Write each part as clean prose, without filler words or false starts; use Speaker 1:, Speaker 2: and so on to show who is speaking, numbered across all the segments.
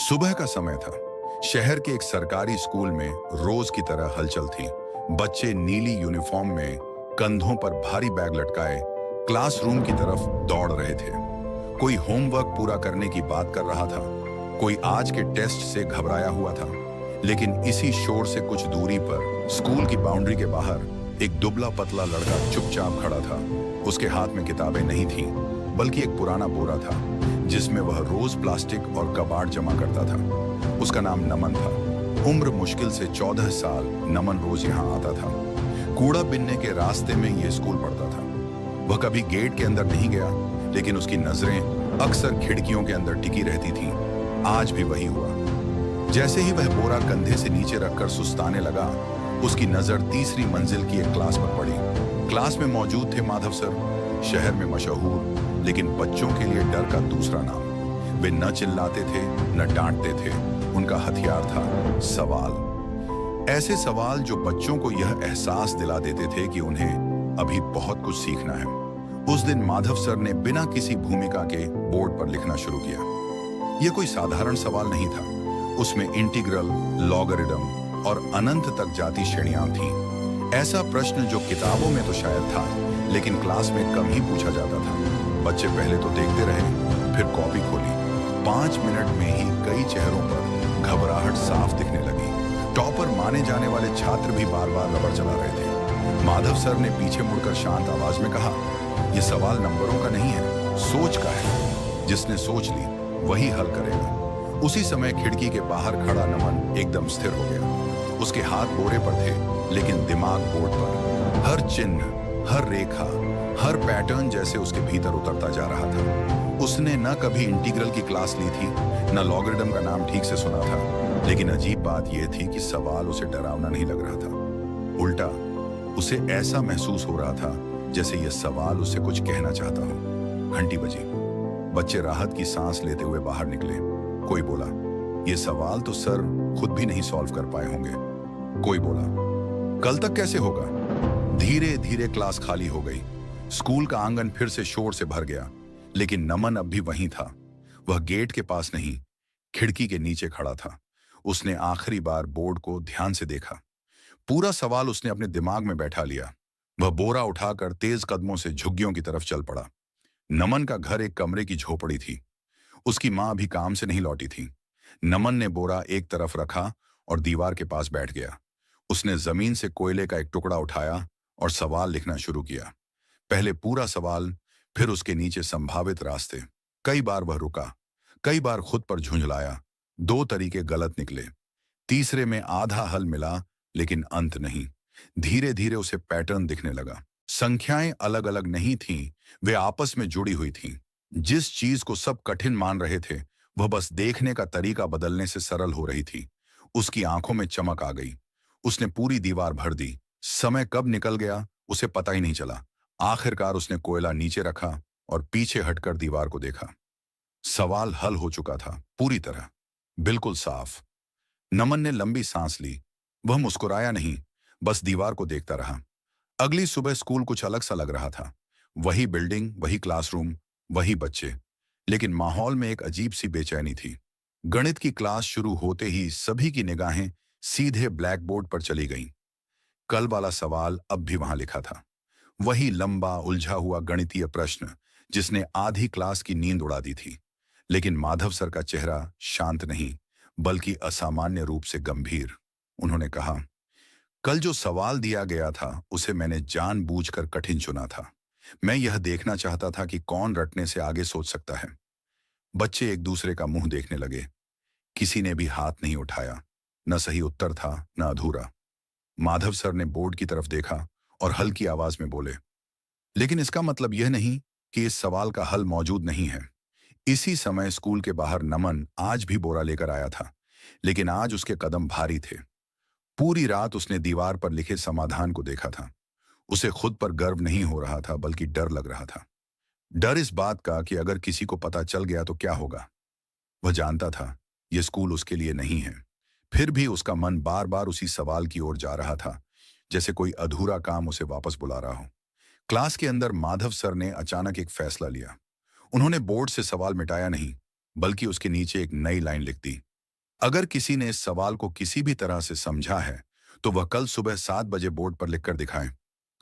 Speaker 1: सुबह का समय था। शहर के एक सरकारी स्कूल में रोज की तरह हलचल थी। बच्चे नीली यूनिफॉर्म में कंधों पर भारी बैग लटकाए क्लासरूम की तरफ दौड़ रहे थे। कोई होमवर्क पूरा करने की बात कर रहा था, कोई आज के टेस्ट से घबराया हुआ था। लेकिन इसी शोर से कुछ दूरी पर स्कूल की बाउंड्री के बाहर एक दुबला पतला लड़का चुपचाप खड़ा था। उसके हाथ में किताबें नहीं थीं, बल्कि एक पुराना बोरा था जिसमें वह रोज प्लास्टिक और कबाड़ जमा करता था। उसका नाम नमन था। उम्र मुश्किल से 14 साल। नमन रोज यहाँ आता था। कूड़ा बिनने के रास्ते में ये स्कूल पड़ता था। वह कभी गेट के अंदर नहीं गया, लेकिन उसकी नजरें अक्सर खिड़कियों के अंदर टिकी रहती थीं। आज भी वही हुआ। जैसे ही वह बोरा कंधे से नीचे रखकर सुस्ताने लगा, उसकी नजर तीसरी मंजिल की एक क्लास पर पड़ी। क्लास में मौजूद थे माधव सर, शहर में मशहूर लेकिन बच्चों के लिए डर का दूसरा नाम। वे न चिल्लाते थे, न डांटते थे। उनका हथियार था सवाल। ऐसे सवाल जो बच्चों को यह एहसास दिला देते थे कि उन्हें अभी बहुत कुछ सीखना है। उस दिन माधव सर ने बिना किसी भूमिका के बोर्ड पर लिखना शुरू किया। यह कोई साधारण सवाल नहीं था। उसमें इंटीग्रल, लॉगरिदम और अनंत तक जाती श्रेणियां थीं। ऐसा प्रश्न जो किताबों में तो शायद था, लेकिन क्लास में कम ही पूछा जाता था। बच्चे पहले तो देखते रहे, फिर कॉपी खोली। 5 मिनट में ही कई चेहरों पर घबराहट साफ दिखने लगी। टॉपर माने जाने वाले छात्र भी बार बार रबड़ चला रहे थे। माधव सर ने पीछे मुड़कर शांत आवाज में कहा, यह सवाल नंबरों का नहीं है, सोच का है। जिसने सोच ली वही हल करेगा। उसी समय खिड़की के बाहर खड़ा नमन एकदम स्थिर हो गया। उसके हाथ बोरे पर थे, लेकिन दिमाग बोर्ड पर। हर चिन्ह, हर रेखा, हर पैटर्न जैसे उसके भीतर उतरता जा रहा था। उसने न कभी इंटीग्रल की क्लास ली थी, न लॉगरिदम का नाम ठीक से सुना था। लेकिन अजीब बात यह थी कि सवाल उसे डरावना नहीं लग रहा था। उल्टा उसे ऐसा महसूस हो रहा था जैसे यह सवाल उसे कुछ कहना चाहता हो। घंटी बजी। बच्चे राहत की सांस लेते हुए बाहर निकले। कोई बोला, यह सवाल तो सर खुद भी नहीं सॉल्व कर पाए होंगे। कोई बोला, कल तक कैसे होगा। धीरे धीरे क्लास खाली हो गई। स्कूल का आंगन फिर से शोर से भर गया, लेकिन नमन अब भी वहीं था। वह गेट के पास नहीं, खिड़की के नीचे खड़ा था। उसने आखिरी बार बोर्ड को ध्यान से देखा। पूरा सवाल उसने अपने दिमाग में बैठा लिया। वह बोरा उठाकर तेज कदमों से झुग्गियों की तरफ चल पड़ा। नमन का घर एक कमरे की झोपड़ी थी। उसकी मां अभी काम से नहीं लौटी थी। नमन ने बोरा एक तरफ रखा और दीवार के पास बैठ गया। उसने जमीन से कोयले का एक टुकड़ा उठाया और सवाल लिखना शुरू किया। पहले पूरा सवाल, फिर उसके नीचे संभावित रास्ते। कई बार वह रुका, कई बार खुद पर झुंझलाया। 2 तरीके गलत निकले। तीसरे में आधा हल मिला, लेकिन अंत नहीं। धीरे धीरे उसे पैटर्न दिखने लगा। संख्याएं अलग अलग नहीं थीं, वे आपस में जुड़ी हुई थीं। जिस चीज को सब कठिन मान रहे थे, वह बस देखने का तरीका बदलने से सरल हो रही थी। उसकी आंखों में चमक आ गई। उसने पूरी दीवार भर दी। समय कब निकल गया उसे पता ही नहीं चला। आखिरकार उसने कोयला नीचे रखा और पीछे हटकर दीवार को देखा। सवाल हल हो चुका था, पूरी तरह, बिल्कुल साफ। नमन ने लंबी सांस ली। वह मुस्कुराया नहीं, बस दीवार को देखता रहा। अगली सुबह स्कूल कुछ अलग सा लग रहा था। वही बिल्डिंग, वही क्लासरूम, वही बच्चे, लेकिन माहौल में एक अजीब सी बेचैनी थी। गणित की क्लास शुरू होते ही सभी की निगाहें सीधे ब्लैक बोर्ड पर चली गईं। कल वाला सवाल अब भी वहां लिखा था। वही लंबा उलझा हुआ गणितीय प्रश्न जिसने आधी क्लास की नींद उड़ा दी थी। लेकिन माधव सर का चेहरा शांत नहीं, बल्कि असामान्य रूप से गंभीर। उन्होंने कहा, कल जो सवाल दिया गया था उसे मैंने जानबूझकर कठिन चुना था। मैं यह देखना चाहता था कि कौन रटने से आगे सोच सकता है। बच्चे एक दूसरे का मुंह देखने लगे। किसी ने भी हाथ नहीं उठाया। न सही उत्तर था, न अधूरा। माधव सर ने बोर्ड की तरफ देखा और हल्की आवाज में बोले, लेकिन इसका मतलब यह नहीं कि इस सवाल का हल मौजूद नहीं है। इसी समय स्कूल के बाहर नमन आज भी बोरा लेकर आया था, लेकिन आज उसके कदम भारी थे। पूरी रात उसने दीवार पर लिखे समाधान को देखा था। उसे खुद पर गर्व नहीं हो रहा था, बल्कि डर लग रहा था। डर इस बात का कि अगर किसी को पता चल गया तो क्या होगा। वह जानता था यह स्कूल उसके लिए नहीं है। फिर भी उसका मन बार बार उसी सवाल की ओर जा रहा था, जैसे कोई अधूरा काम उसे वापस बुला रहा हो। क्लास के अंदर माधव सर ने अचानक एक फैसला लिया। उन्होंने बोर्ड से सवाल मिटाया नहीं, बल्कि उसके नीचे एक नई लाइन लिख दी। अगर किसी ने इस सवाल को किसी भी तरह से समझा है तो वह कल सुबह 7 बजे बोर्ड पर लिखकर दिखाएं।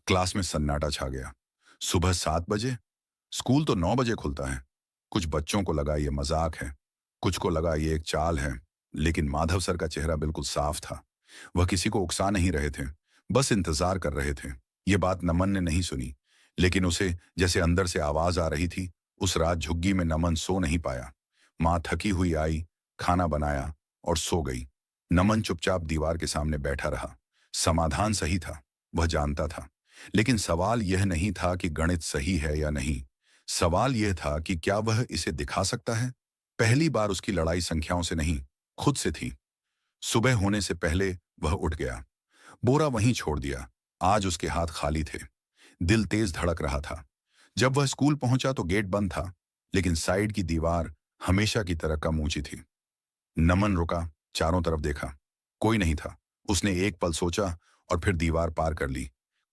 Speaker 1: क्लास में सन्नाटा छा गया। सुबह 7 बजे? स्कूल तो 9 बजे खुलता है। कुछ बच्चों को लगा ये मजाक है, कुछ को लगा ये एक चाल है, लेकिन माधव सर का चेहरा बिल्कुल साफ था। वह किसी को उकसा नहीं रहे थे, बस इंतजार कर रहे थे। ये बात नमन ने नहीं सुनी, लेकिन उसे जैसे अंदर से आवाज आ रही थी। उस रात झुग्गी में नमन सो नहीं पाया। माँ थकी हुई आई, खाना बनाया और सो गई। नमन चुपचाप दीवार के सामने बैठा रहा। समाधान सही था, वह जानता था, लेकिन सवाल यह नहीं था कि गणित सही है या नहीं। सवाल यह था कि क्या वह इसे दिखा सकता है। पहली बार उसकी लड़ाई संख्याओं से नहीं, खुद से थी। सुबह होने से पहले वह उठ गया, बोरा वहीं छोड़ दिया। आज उसके हाथ खाली थे। दिल तेज धड़क रहा था। जब वह स्कूल पहुंचा तो गेट बंद था, लेकिन साइड की दीवार हमेशा की तरह कम ऊंची थी। नमन रुका, चारों तरफ देखा। कोई नहीं था। उसने एक पल सोचा और फिर दीवार पार कर ली।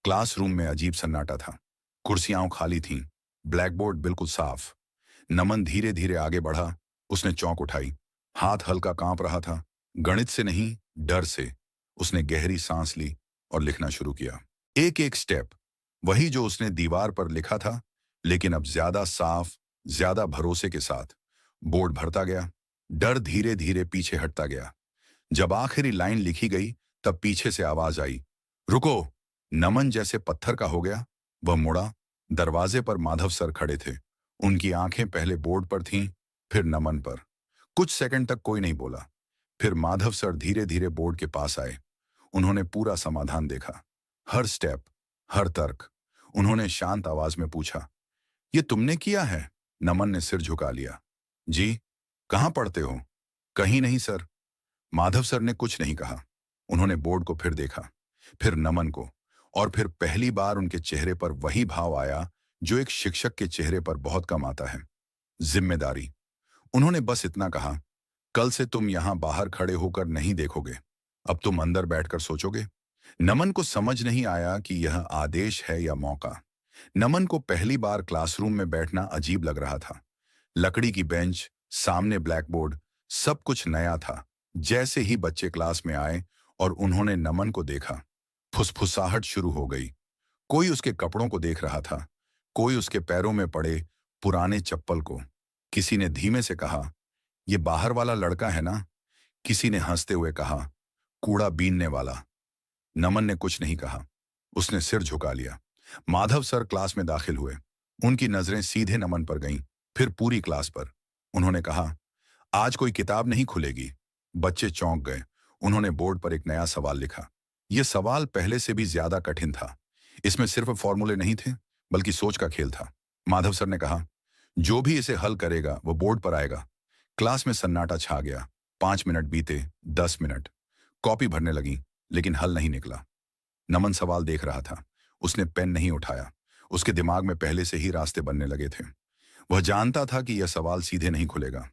Speaker 1: क्लासरूम में अजीब सन्नाटा था। कुर्सियां खाली थीं, ब्लैक बोर्ड बिल्कुल साफ। नमन धीरे धीरे आगे बढ़ा। उसने चौंक उठाई। हाथ हल्का कांप रहा था। गणित से नहीं, डर से। उसने गहरी सांस ली और लिखना शुरू किया। एक एक स्टेप, वही जो उसने दीवार पर लिखा था, लेकिन अब ज्यादा साफ, ज्यादा भरोसे के साथ। बोर्ड भरता गया। डर धीरे धीरे पीछे हटता गया। जब आखिरी लाइन लिखी गई तब पीछे से आवाज आई, रुको। नमन जैसे पत्थर का हो गया। वह मुड़ा। दरवाजे पर माधव सर खड़े थे। उनकी आंखें पहले बोर्ड पर थीं, फिर नमन पर। कुछ सेकंड तक कोई नहीं बोला। फिर माधव सर धीरे धीरे बोर्ड के पास आए। उन्होंने पूरा समाधान देखा, हर स्टेप, हर तर्क। उन्होंने शांत आवाज में पूछा, ये तुमने किया है? नमन ने सिर झुका लिया। जी। कहाँ पढ़ते हो? कहीं नहीं सर। माधव सर ने कुछ नहीं कहा। उन्होंने बोर्ड को फिर देखा, फिर नमन को, और फिर पहली बार उनके चेहरे पर वही भाव आया जो एक शिक्षक के चेहरे पर बहुत कम आता है, जिम्मेदारी। उन्होंने बस इतना कहा, कल से तुम यहां बाहर खड़े होकर नहीं देखोगे, अब तुम अंदर बैठकर सोचोगे। नमन को समझ नहीं आया कि यह आदेश है या मौका। नमन को पहली बार क्लासरूम में बैठना अजीब लग रहा था। लकड़ी की बेंच, सामने ब्लैक बोर्ड, सब कुछ नया था। जैसे ही बच्चे क्लास में आए और उन्होंने नमन को देखा, फुसफुसाहट शुरू हो गई। कोई उसके कपड़ों को देख रहा था, कोई उसके पैरों में पड़े पुराने चप्पल को। किसी ने धीमे से कहा, ये बाहर वाला लड़का है ना? किसी ने हंसते हुए कहा, कूड़ा बीनने वाला। नमन ने कुछ नहीं कहा। उसने सिर झुका लिया। माधव सर क्लास में दाखिल हुए। उनकी नजरें सीधे नमन पर गईं, फिर पूरी क्लास पर। उन्होंने कहा, आज कोई किताब नहीं खुलेगी। बच्चे चौंक गए। उन्होंने बोर्ड पर एक नया सवाल लिखा। यह सवाल पहले से भी ज्यादा कठिन था। इसमें सिर्फ फॉर्मूले नहीं थे, बल्कि सोच का खेल था। माधव सर ने कहा, जो भी इसे हल करेगा वो बोर्ड पर आएगा। क्लास में सन्नाटा छा गया। 5 मिनट बीते, 10 मिनट। कॉपी भरने लगी, लेकिन हल नहीं निकला। नमन सवाल देख रहा था। उसने पेन नहीं उठाया। उसके दिमाग में पहले से ही रास्ते बनने लगे थे। वह जानता था कि यह सवाल सीधे नहीं खुलेगा।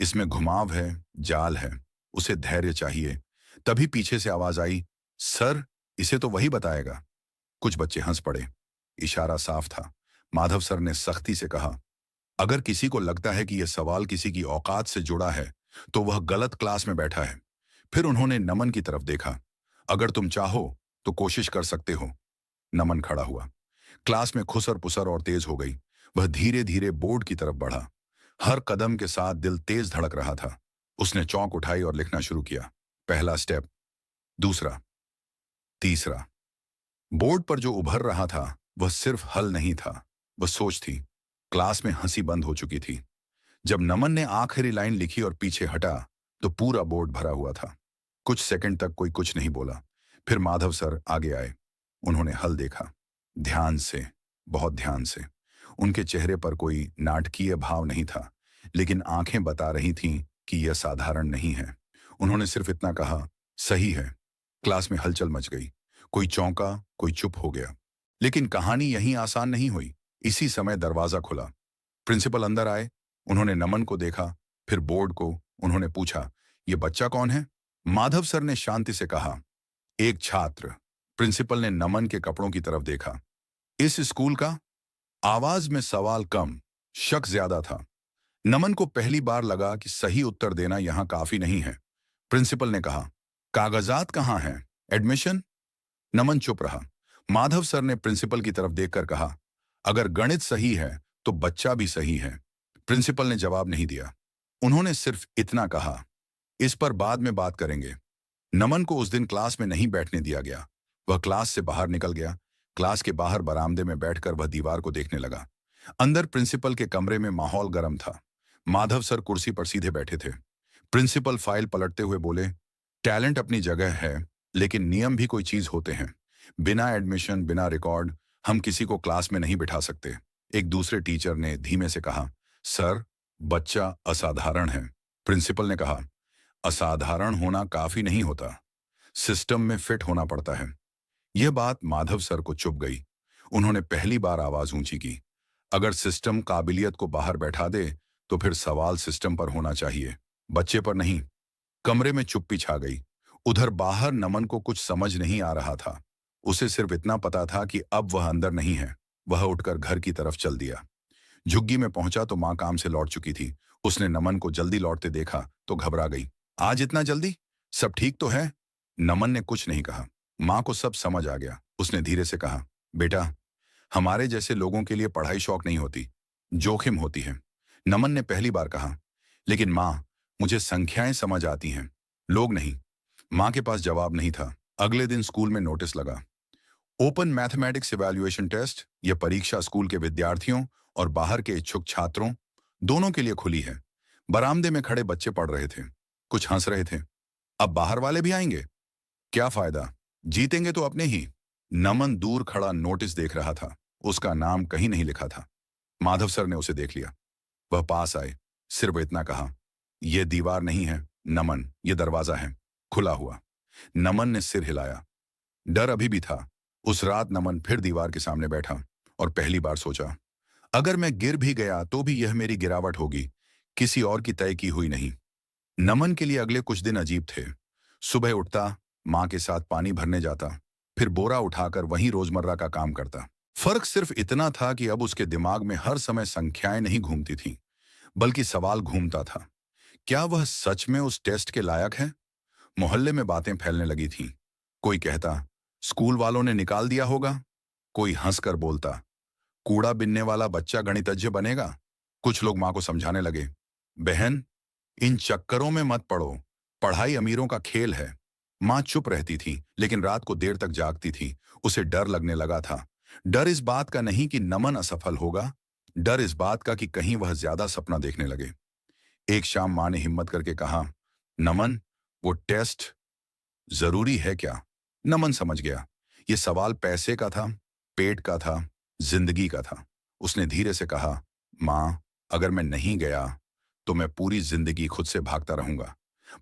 Speaker 1: इसमें घुमाव है, जाल है। उसे धैर्य चाहिए। तभी पीछे से आवाज आई, सर, इसे तो वही बताएगा। कुछ बच्चे हंस पड़े। इशारा साफ था। माधव सर ने सख्ती से कहा, अगर किसी को लगता है कि यह सवाल किसी की औकात से जुड़ा है तो वह गलत क्लास में बैठा है। फिर उन्होंने नमन की तरफ देखा। अगर तुम चाहो तो कोशिश कर सकते हो। नमन खड़ा हुआ। क्लास में खुसर पुसर और तेज हो गई। वह धीरे धीरे बोर्ड की तरफ बढ़ा। हर कदम के साथ दिल तेज धड़क रहा था। उसने चौक उठाई और लिखना शुरू किया। पहला स्टेप, दूसरा, तीसरा। बोर्ड पर जो उभर रहा था वह सिर्फ हल नहीं था, वह सोच थी। क्लास में हंसी बंद हो चुकी थी। जब नमन ने आखिरी लाइन लिखी और पीछे हटा तो पूरा बोर्ड भरा हुआ था। कुछ सेकंड तक कोई कुछ नहीं बोला। फिर माधव सर आगे आए। उन्होंने हल देखा, ध्यान से, बहुत ध्यान से। उनके चेहरे पर कोई नाटकीय भाव नहीं था, लेकिन आंखें बता रही थीं कि यह साधारण नहीं है। उन्होंने सिर्फ इतना कहा, सही है। क्लास में हलचल मच गई। कोई चौंका, कोई चुप हो गया। लेकिन कहानी यहीं आसान नहीं हुई। इसी समय दरवाजा खुला। प्रिंसिपल अंदर आए। उन्होंने नमन को देखा, फिर बोर्ड को। उन्होंने पूछा, यह बच्चा कौन है? माधव सर ने शांति से कहा, एक छात्र। प्रिंसिपल ने नमन के कपड़ों की तरफ देखा। इस स्कूल का? आवाज में सवाल कम, शक ज्यादा था। नमन को पहली बार लगा कि सही उत्तर देना यहां काफी नहीं है। प्रिंसिपल ने कहा, कागजात कहाँ हैं? एडमिशन? नमन चुप रहा। माधव सर ने प्रिंसिपल की तरफ देखकर कहा, अगर गणित सही है तो बच्चा भी सही है। प्रिंसिपल ने जवाब नहीं दिया। उन्होंने सिर्फ इतना कहा, इस पर बाद में बात करेंगे। नमन को उस दिन क्लास में नहीं बैठने दिया गया। वह क्लास से बाहर निकल गया। क्लास के बाहर बरामदे में बैठकर वह दीवार को देखने लगा। अंदर प्रिंसिपल के कमरे में माहौल गर्म था। माधव सर कुर्सी पर सीधे बैठे थे। प्रिंसिपल फाइल पलटते हुए बोले, टैलेंट अपनी जगह है, लेकिन नियम भी कोई चीज होते हैं। बिना एडमिशन, बिना रिकॉर्ड हम किसी को क्लास में नहीं बिठा सकते। एक दूसरे टीचर ने धीमे से कहा, सर, बच्चा असाधारण है। प्रिंसिपल ने कहा, असाधारण होना काफी नहीं होता, सिस्टम में फिट होना पड़ता है। यह बात माधव सर को चुभ गई। उन्होंने पहली बार आवाज ऊंची की, अगर सिस्टम काबिलियत को बाहर बैठा दे तो फिर सवाल सिस्टम पर होना चाहिए, बच्चे पर नहीं। कमरे में चुप्पी छा गई। उधर बाहर नमन को कुछ समझ नहीं आ रहा था। उसे सिर्फ इतना पता था कि अब वह अंदर नहीं है। वह उठकर घर की तरफ चल दिया। झुग्गी में पहुंचा तो मां काम से लौट चुकी थी। उसने नमन को जल्दी लौटते देखा तो घबरा गई। आज इतना जल्दी? सब ठीक तो है? नमन ने कुछ नहीं कहा। मां को सब समझ आ गया। उसने धीरे से कहा, बेटा, हमारे जैसे लोगों के लिए पढ़ाई शौक नहीं होती, जोखिम होती है। नमन ने पहली बार कहा, लेकिन मां, मुझे संख्याएं समझ आती हैं, लोग नहीं। मां के पास जवाब नहीं था। अगले दिन स्कूल में नोटिस लगा, ओपन मैथमेटिक्स इवैल्यूएशन टेस्ट। यह परीक्षा स्कूल के विद्यार्थियों और बाहर के इच्छुक छात्रों दोनों के लिए खुली है। बरामदे में खड़े बच्चे पढ़ रहे थे, कुछ हंस रहे थे। अब बाहर वाले भी आएंगे? क्या फायदा, जीतेंगे तो अपने ही। नमन दूर खड़ा नोटिस देख रहा था। उसका नाम कहीं नहीं लिखा था। माधव सर ने उसे देख लिया। वह पास आए। सिर्फ इतना कहा, यह दीवार नहीं है नमन, यह दरवाजा है, खुला हुआ। नमन ने सिर हिलाया। डर अभी भी था। उस रात नमन फिर दीवार के सामने बैठा और पहली बार सोचा, अगर मैं गिर भी गया तो भी यह मेरी गिरावट होगी, किसी और की तय की हुई नहीं। नमन के लिए अगले कुछ दिन अजीब थे। सुबह उठता, मां के साथ पानी भरने जाता, फिर बोरा उठाकर वहीं रोजमर्रा का काम करता। फर्क सिर्फ इतना था कि अब उसके दिमाग में हर समय संख्याएं नहीं घूमती थीं, बल्कि सवाल घूमता था, क्या वह सच में उस टेस्ट के लायक है? मोहल्ले में बातें फैलने लगी थीं। कोई कहता, स्कूल वालों ने निकाल दिया होगा। कोई हंसकर बोलता, कूड़ा बिनने वाला बच्चा गणितज्ञ बनेगा। कुछ लोग मां को समझाने लगे, बहन, इन चक्करों में मत पड़ो, पढ़ाई अमीरों का खेल है। मां चुप रहती थी, लेकिन रात को देर तक जागती थी। उसे डर लगने लगा था। डर इस बात का नहीं कि नमन असफल होगा, डर इस बात का कि कहीं वह ज्यादा सपना देखने लगे। एक शाम मां ने हिम्मत करके कहा, नमन, वो टेस्ट जरूरी है क्या? नमन समझ गया, ये सवाल पैसे का था, पेट का था, जिंदगी का था। उसने धीरे से कहा, मां, अगर मैं नहीं गया तो मैं पूरी जिंदगी खुद से भागता रहूंगा।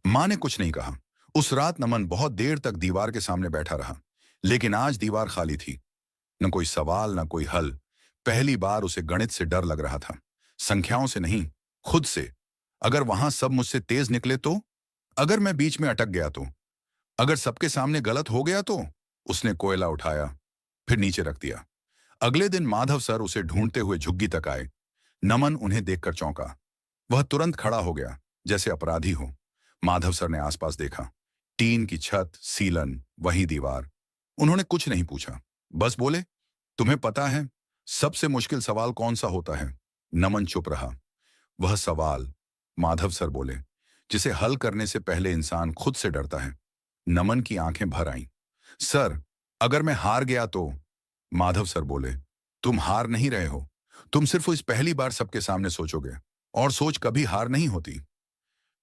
Speaker 1: मां ने कुछ नहीं कहा। उस रात नमन बहुत देर तक दीवार के सामने बैठा रहा, लेकिन आज दीवार खाली थी। न कोई सवाल, न कोई हल। पहली बार उसे गणित से डर लग रहा था, संख्याओं से नहीं, खुद से। अगर वहां सब मुझसे तेज निकले तो? अगर मैं बीच में अटक गया तो? अगर सबके सामने गलत हो गया तो? उसने कोयला उठाया, फिर नीचे रख दिया। अगले दिन माधव सर उसे ढूंढते हुए झुग्गी तक आए। नमन उन्हें देखकर चौंका। वह तुरंत खड़ा हो गया, जैसे अपराधी हो। माधव सर ने आसपास देखा। टीन की छत, सीलन, वही दीवार। उन्होंने कुछ नहीं पूछा, बस बोले, तुम्हें पता है सबसे मुश्किल सवाल कौन सा होता है? नमन चुप रहा। वह सवाल, माधव सर बोले, जिसे हल करने से पहले इंसान खुद से डरता है। नमन की आंखें भर आईं। सर, अगर मैं हार गया तो? माधव सर बोले, तुम हार नहीं रहे हो, तुम सिर्फ इस पहली बार सबके सामने सोचोगे, और सोच कभी हार नहीं होती।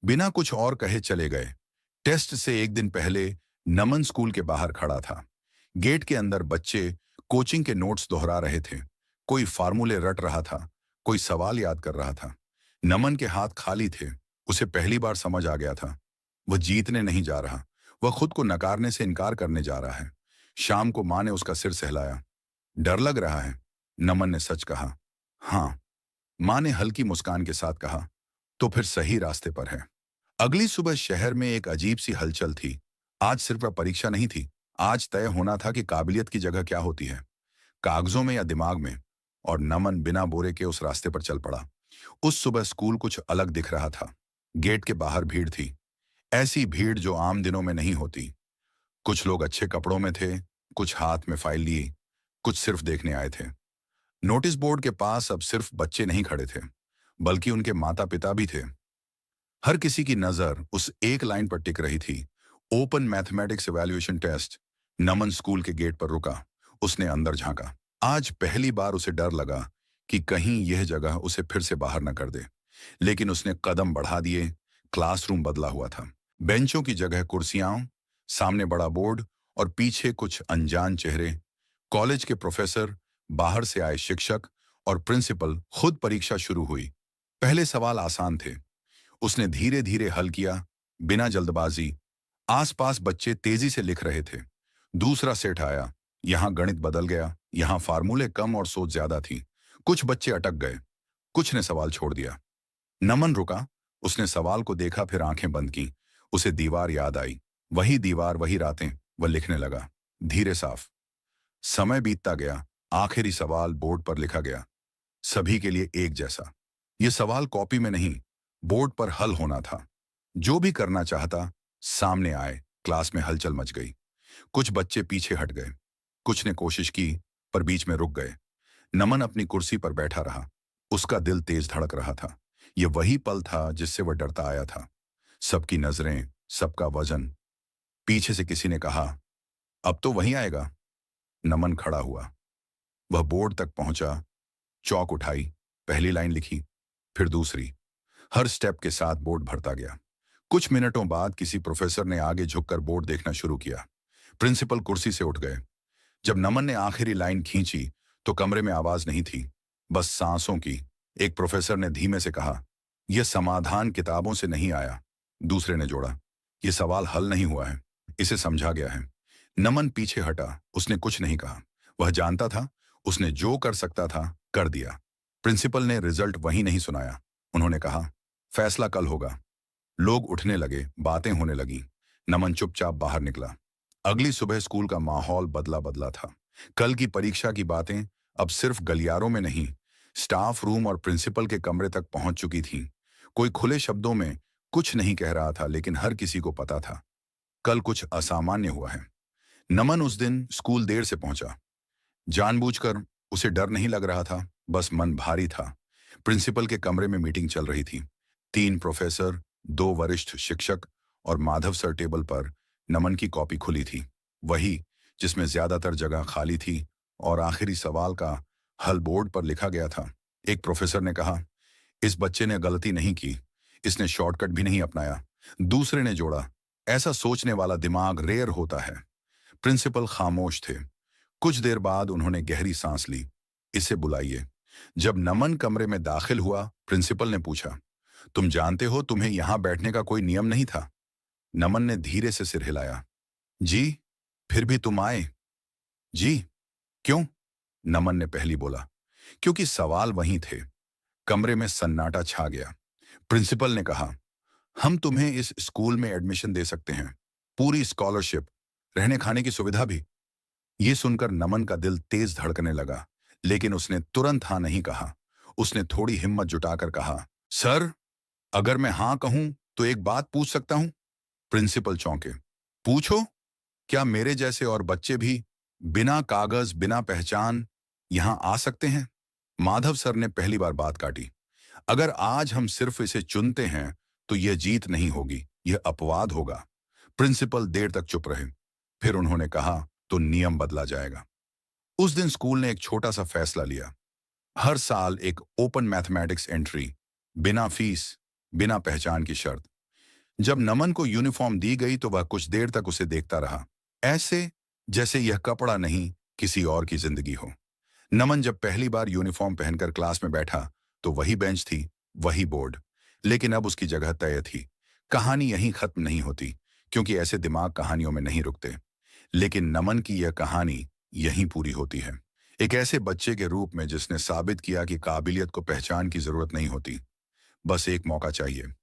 Speaker 1: बिना कुछ और कहे चले गए। टेस्ट से एक दिन पहले नमन स्कूल के बाहर खड़ा था। गेट के अंदर बच्चे कोचिंग के नोट्स दोहरा रहे थे। कोई फार्मूले रट रहा था, कोई सवाल याद कर रहा था। नमन के हाथ खाली थे। उसे पहली बार समझ आ गया था, वह जीतने नहीं जा रहा, वह खुद को नकारने से इनकार करने जा रहा है। शाम को मां ने उसका सिर सहलाया। डर लग रहा है? नमन ने सच कहा। हाँ। मां ने हल्की मुस्कान के साथ कहा, तो फिर सही रास्ते पर है। अगली सुबह शहर में एक अजीब सी हलचल थी। आज सिर्फ परीक्षा नहीं थी, आज तय होना था कि काबिलियत की जगह क्या होती है, कागजों में या दिमाग में। और नमन बिना बोरे के उस रास्ते पर चल पड़ा। उस सुबह स्कूल कुछ अलग दिख रहा था। गेट के बाहर भीड़ थी। ऐसी भीड़ जो आम दिनों में नहीं होती। कुछ लोग अच्छे कपड़ों में थे, कुछ हाथ में फाइल लिए, कुछ सिर्फ देखने आए थे। नोटिस बोर्ड के पास अब सिर्फ बच्चे नहीं खड़े थे, बल्कि उनके माता पिता भी थे। हर किसी की नजर उस एक लाइन पर टिक रही थी, ओपन मैथमेटिक्स इवैल्यूएशन टेस्ट। नमन स्कूल के गेट पर रुका। उसने अंदर झांका। आज पहली बार उसे डर लगा कि कहीं यह जगह उसे फिर से बाहर न कर दे। लेकिन उसने कदम बढ़ा दिए। क्लासरूम बदला हुआ था। बेंचों की जगह कुर्सियां, सामने बड़ा बोर्ड और पीछे कुछ अनजान चेहरे। कॉलेज के प्रोफेसर, बाहर से आए शिक्षक और प्रिंसिपल। खुद परीक्षा शुरू हुई। पहले सवाल आसान थे। उसने धीरे धीरे हल किया, बिना जल्दबाजी। आसपास बच्चे तेजी से लिख रहे थे। दूसरा सेट आया। यहां गणित बदल गया, यहां फार्मूले कम और सोच ज्यादा थी। कुछ बच्चे अटक गए, कुछ ने सवाल छोड़ दिया। नमन रुका। उसने सवाल को देखा, फिर आंखें बंद की। उसे दीवार याद आई। वही दीवार, वही रातें। वह लिखने लगा, धीरे साफ। समय बीतता गया। आखिरी सवाल बोर्ड पर लिखा गया, सभी के लिए एक जैसा। यह सवाल कॉपी में नहीं, बोर्ड पर हल होना था। जो भी करना चाहता सामने आए। क्लास में हलचल मच गई। कुछ बच्चे पीछे हट गए, कुछ ने कोशिश की पर बीच में रुक गए। नमन अपनी कुर्सी पर बैठा रहा। उसका दिल तेज धड़क रहा था। यह वही पल था जिससे वह डरता आया था। सबकी नजरें, सबका वजन। पीछे से किसी ने कहा, अब तो वही आएगा। नमन खड़ा हुआ। वह बोर्ड तक पहुंचा, चौक उठाई, पहली लाइन लिखी, फिर दूसरी। हर स्टेप के साथ बोर्ड भरता गया। कुछ मिनटों बाद किसी प्रोफेसर ने आगे झुककर बोर्ड देखना शुरू किया। प्रिंसिपल कुर्सी से उठ गए। जब नमन ने आखिरी लाइन खींची तो कमरे में आवाज नहीं थी, बस सांसों की। एक प्रोफेसर ने धीमे से कहा, यह समाधान किताबों से नहीं आया। दूसरे ने जोड़ा, यह सवाल हल नहीं हुआ है, इसे समझा गया है। नमन पीछे हटा। उसने कुछ नहीं कहा। वह जानता था उसने जो कर सकता था कर दिया। प्रिंसिपल ने रिजल्ट वहीं नहीं सुनाया। उन्होंने कहा, फैसला कल होगा। लोग उठने लगे, बातें होने लगी। नमन चुपचाप बाहर निकला। अगली सुबह स्कूल का माहौल बदला बदला था। कल की परीक्षा की बातें अब सिर्फ गलियारों में नहीं, स्टाफ रूम और प्रिंसिपल के कमरे तक पहुंच चुकी थीं। कोई खुले शब्दों में कुछ नहीं कह रहा था, लेकिन हर किसी को पता था कल कुछ असामान्य हुआ है। नमन उस दिन स्कूल देर से पहुंचा। जानबूझकर उसे डर नहीं लग रहा था, बस मन भारी था। प्रिंसिपल के कमरे में मीटिंग चल रही थी। 3 प्रोफेसर, 2 वरिष्ठ शिक्षक और माधव सर टेबल पर। नमन की कॉपी खुली थी, वही जिसमें ज्यादातर जगह खाली थी और आखिरी सवाल का हल बोर्ड पर लिखा गया था। एक प्रोफेसर ने कहा, इस बच्चे ने गलती नहीं की, इसने शॉर्टकट भी नहीं अपनाया। दूसरे ने जोड़ा, ऐसा सोचने वाला दिमाग रेयर होता है। प्रिंसिपल खामोश थे। कुछ देर बाद उन्होंने गहरी सांस ली। इसे बुलाइए। जब नमन कमरे में दाखिल हुआ, प्रिंसिपल ने पूछा, तुम जानते हो तुम्हें यहां बैठने का कोई नियम नहीं था? नमन ने धीरे से सिर हिलाया। जी, फिर भी तुम आए? जी। क्यों? नमन ने पहली बोला। क्योंकि सवाल वहीं थे। कमरे में सन्नाटा छा गया। प्रिंसिपल ने कहा, हम तुम्हें इस स्कूल में एडमिशन दे सकते हैं, पूरी स्कॉलरशिप, रहने खाने की सुविधा भी। ये सुनकर नमन का दिल तेज धड़कने लगा, लेकिन उसने तुरंत हाँ नहीं कहा। उसने थोड़ी हिम्मत जुटाकर कहा, सर, अगर मैं हाँ कहूं तो एक बात पूछ सकता हूं? प्रिंसिपल चौंके। पूछो। क्या मेरे जैसे और बच्चे भी बिना कागज, बिना पहचान यहां आ सकते हैं? माधव सर ने पहली बार बात काटी। अगर आज हम सिर्फ इसे चुनते हैं तो यह जीत नहीं होगी, यह अपवाद होगा। प्रिंसिपल देर तक चुप रहे। फिर उन्होंने कहा, तो नियम बदला जाएगा। उस दिन स्कूल ने एक छोटा सा फैसला लिया। हर साल एक ओपन मैथमेटिक्स एंट्री, बिना फीस, बिना पहचान की शर्त। जब नमन को यूनिफॉर्म दी गई तो वह कुछ देर तक उसे देखता रहा, ऐसे जैसे यह कपड़ा नहीं, किसी और की जिंदगी हो। नमन जब पहली बार यूनिफॉर्म पहनकर क्लास में बैठा तो वही बेंच थी, वही बोर्ड। लेकिन अब उसकी जगह तय थी। कहानी यहीं खत्म नहीं होती, क्योंकि ऐसे दिमाग कहानियों में नहीं रुकते। लेकिन नमन की यह कहानी यहीं पूरी होती है। एक ऐसे बच्चे के रूप में जिसने साबित किया कि काबिलियत को पहचान की जरूरत नहीं होती, बस एक मौका चाहिए।